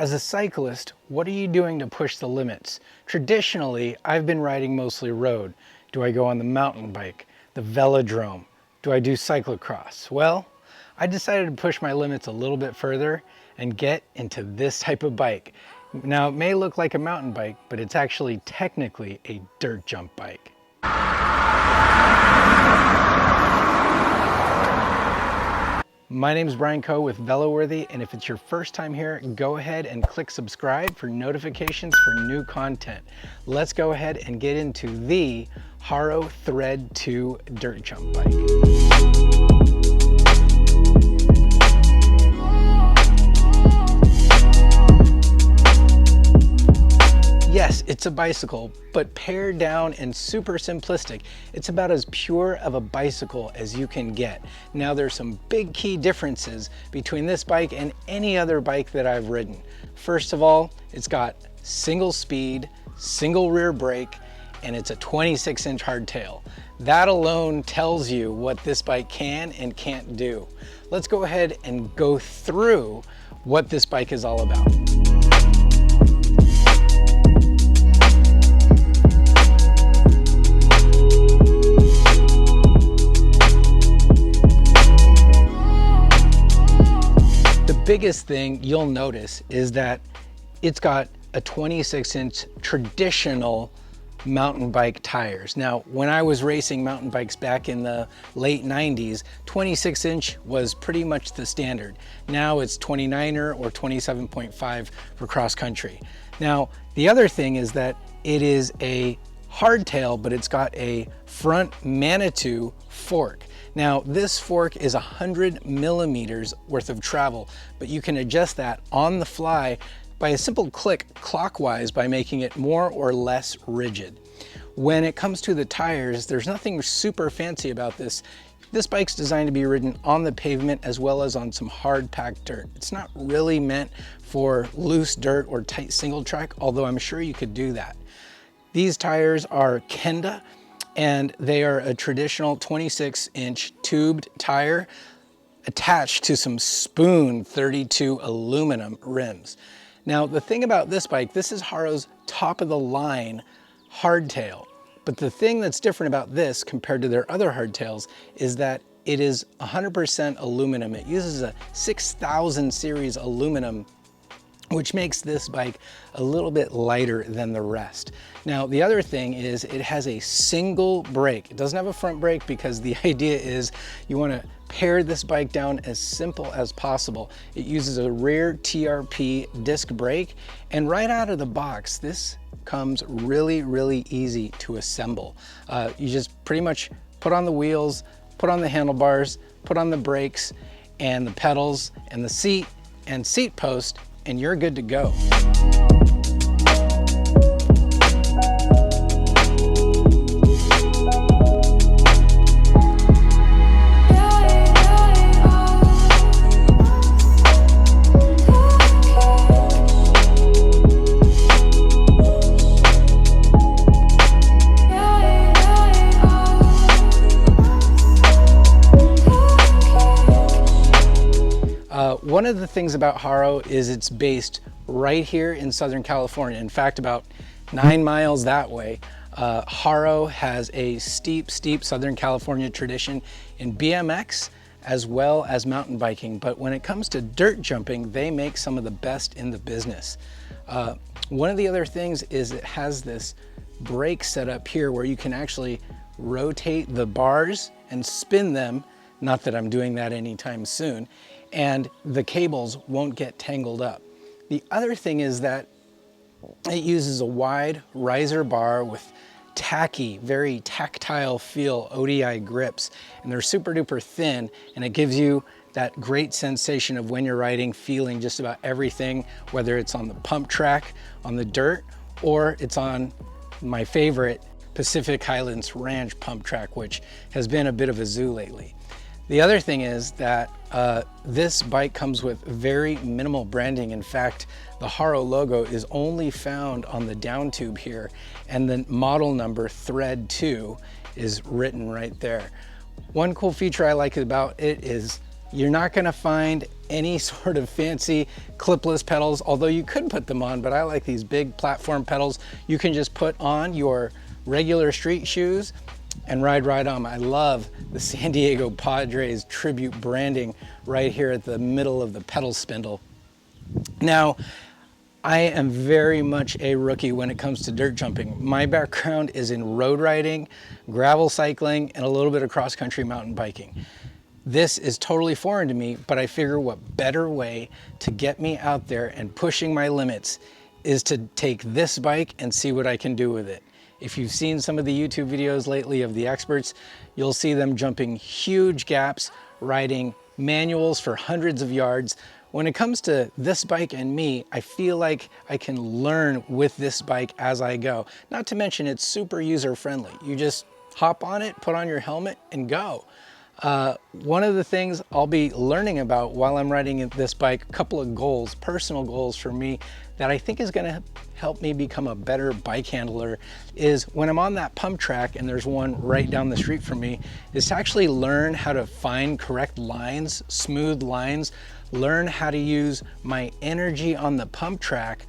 As a cyclist, what are you doing to push the limits? Traditionally, I've been riding mostly road. Do I go on the mountain bike, the velodrome? Do I do cyclocross? Well, I decided to push my limits a little bit further and get into this type of bike. Now, it may look like a mountain bike, but it's actually technically a dirt jump bike. My name is Brian Coe with Veloworthy, and if it's your first time here, go ahead and click subscribe for notifications for new content. Let's go ahead and get into the Haro Thread 2 dirt jump bike. Yes, it's a bicycle, but pared down and super simplistic. It's about as pure of a bicycle as you can get. Now there's some big key differences between this bike and any other bike that I've ridden. First of all, it's got single speed, single rear brake, and it's a 26-inch hardtail. That alone tells you what this bike can and can't do. Let's go ahead and go through what this bike is all about. Biggest thing you'll notice is that it's got a 26-inch traditional mountain bike tires. Now, when I was racing mountain bikes back in the late 90s, 26-inch was pretty much the standard. Now it's 29er or 27.5 for cross country. Now, the other thing is that it is a hardtail, but it's got a front Manitou fork. Now, this fork is 100 millimeters worth of travel, but you can adjust that on the fly by a simple click clockwise by making it more or less rigid. When it comes to the tires, there's nothing super fancy about this. This bike's designed to be ridden on the pavement as well as on some hard packed dirt. It's not really meant for loose dirt or tight single track, although I'm sure you could do that. These tires are Kenda, and they are a traditional 26-inch tubed tire attached to some Spoon 32 aluminum rims. Now, the thing about this bike, this is Haro's top of the line hardtail. But the thing that's different about this compared to their other hardtails is that it is 100% aluminum. It uses a 6000 series aluminum, which makes this bike a little bit lighter than the rest. Now, the other thing is it has a single brake. It doesn't have a front brake because the idea is you want to pare this bike down as simple as possible. It uses a rear TRP disc brake, and right out of the box, this comes really easy to assemble. You just pretty much put on the wheels, put on the handlebars, put on the brakes and the pedals and the seat and seat post, and you're good to go. One of the things about Haro is it's based right here in Southern California. In fact, about 9 miles that way. Haro has a steep Southern California tradition in BMX as well as mountain biking. But when it comes to dirt jumping, they make some of the best in the business. One of the other things is it has this brake set up here where you can actually rotate the bars and spin them. Not that I'm doing that anytime soon. And the cables won't get tangled up. The other thing is that it uses a wide riser bar with tacky, very tactile feel ODI grips, and they're super duper thin, and it gives you that great sensation of when you're riding, feeling just about everything, whether it's on the pump track, on the dirt, or it's on my favorite Pacific Highlands Ranch pump track, which has been a bit of a zoo lately. The other thing is that this bike comes with very minimal branding. In fact, the Haro logo is only found on the down tube here, and the model number Thread 2 is written right there. One cool feature I like about it is You're not gonna find any sort of fancy clipless pedals, although you could put them on, but I like these big platform pedals. You can just put on your regular street shoes and ride right on. I love the San Diego Padres tribute branding right here at the middle of the pedal spindle. Now, I am very much a rookie when it comes to dirt jumping. My background is in road riding, gravel cycling, and a little bit of cross-country mountain biking. This is totally foreign to me, but I figure what better way to get me out there and pushing my limits is to take this bike and see what I can do with it. If you've seen some of the YouTube videos lately of the experts, you'll see them jumping huge gaps, riding manuals for hundreds of yards. When it comes to this bike and me, I feel like I can learn with this bike as I go. Not to mention it's super user-friendly. You just hop on it, put on your helmet, and go. One of the things I'll be learning about while I'm riding this bike, a couple of goals, personal goals for me that I think is gonna help me become a better bike handler, is when I'm on that pump track, and there's one right down the street from me, is to actually learn how to find correct lines, smooth lines, learn how to use my energy on the pump track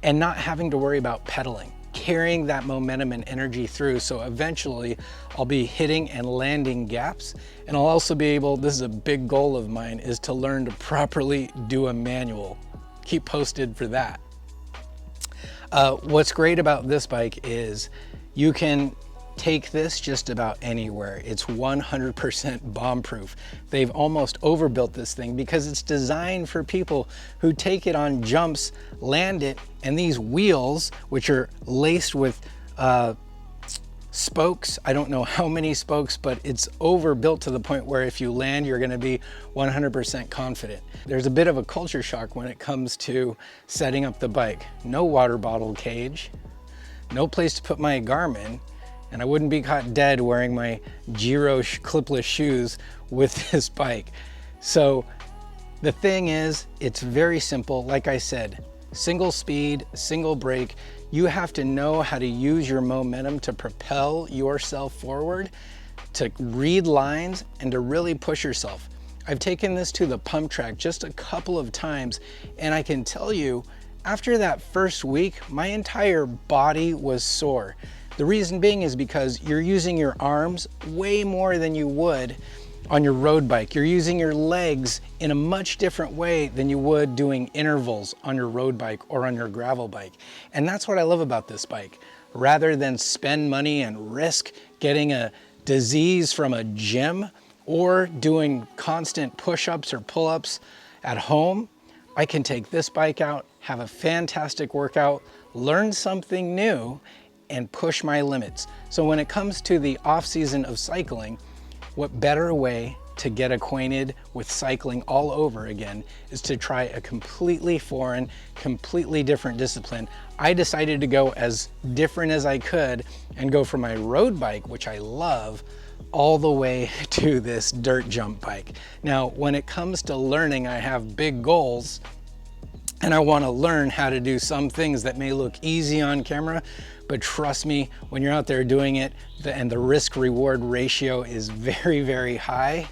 and not having to worry about pedaling, carrying that momentum and energy through. So eventually I'll be hitting and landing gaps, and I'll also be able, this is a big goal of mine, is to learn to properly do a manual. Keep posted for that. What's great about this bike is you can take this just about anywhere. It's 100% bomb-proof. They've almost overbuilt this thing because it's designed for people who take it on jumps, land it, and these wheels, which are laced with spokes, I don't know how many spokes, but it's overbuilt to the point where if you land, you're gonna be 100% confident. There's a bit of a culture shock when it comes to setting up the bike. No water bottle cage, no place to put my Garmin, and I wouldn't be caught dead wearing my Giro clipless shoes with this bike. So the thing is, it's very simple. Like I said, single speed, single brake. You have to know how to use your momentum to propel yourself forward, to read lines, and to really push yourself. I've taken this to the pump track just a couple of times, and I can tell you, after that first week, my entire body was sore. The reason being is because you're using your arms way more than you would on your road bike. You're using your legs in a much different way than you would doing intervals on your road bike or on your gravel bike. And that's what I love about this bike. Rather than spend money and risk getting a disease from a gym or doing constant push-ups or pull-ups at home, I can take this bike out, have a fantastic workout, learn something new, and push my limits. So when it comes to the off season of cycling, what better way to get acquainted with cycling all over again is to try a completely foreign, completely different discipline. I decided to go as different as I could and go from my road bike, which I love, all the way to this dirt jump bike. Now, when it comes to learning, I have big goals, and I want to learn how to do some things that may look easy on camera, but trust me, when you're out there doing it and the risk-reward ratio is very, very high,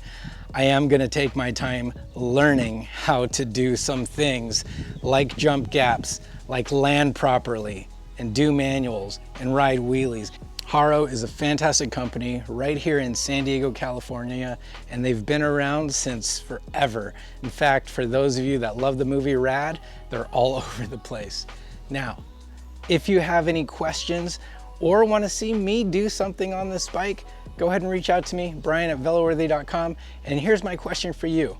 I am going to take my time learning how to do some things like jump gaps, like land properly, and do manuals and ride wheelies. Haro is a fantastic company right here in San Diego, California, and they've been around since forever. In fact, for those of you that love the movie Rad, they're all over the place. Now, if you have any questions or want to see me do something on this bike, go ahead and reach out to me, Brian@Veloworthy.com. And here's my question for you.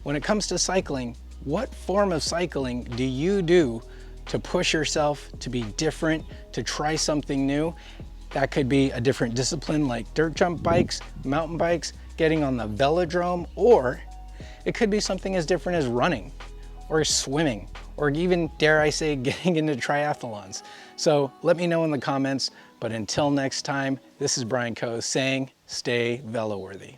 When it comes to cycling, what form of cycling do you do to push yourself, to be different, to try something new? That could be a different discipline like dirt jump bikes, mountain bikes, getting on the velodrome, or it could be something as different as running or swimming, or even, dare I say, getting into triathlons. So let me know in the comments, but until next time, this is Brian Coe saying, stay Veloworthy.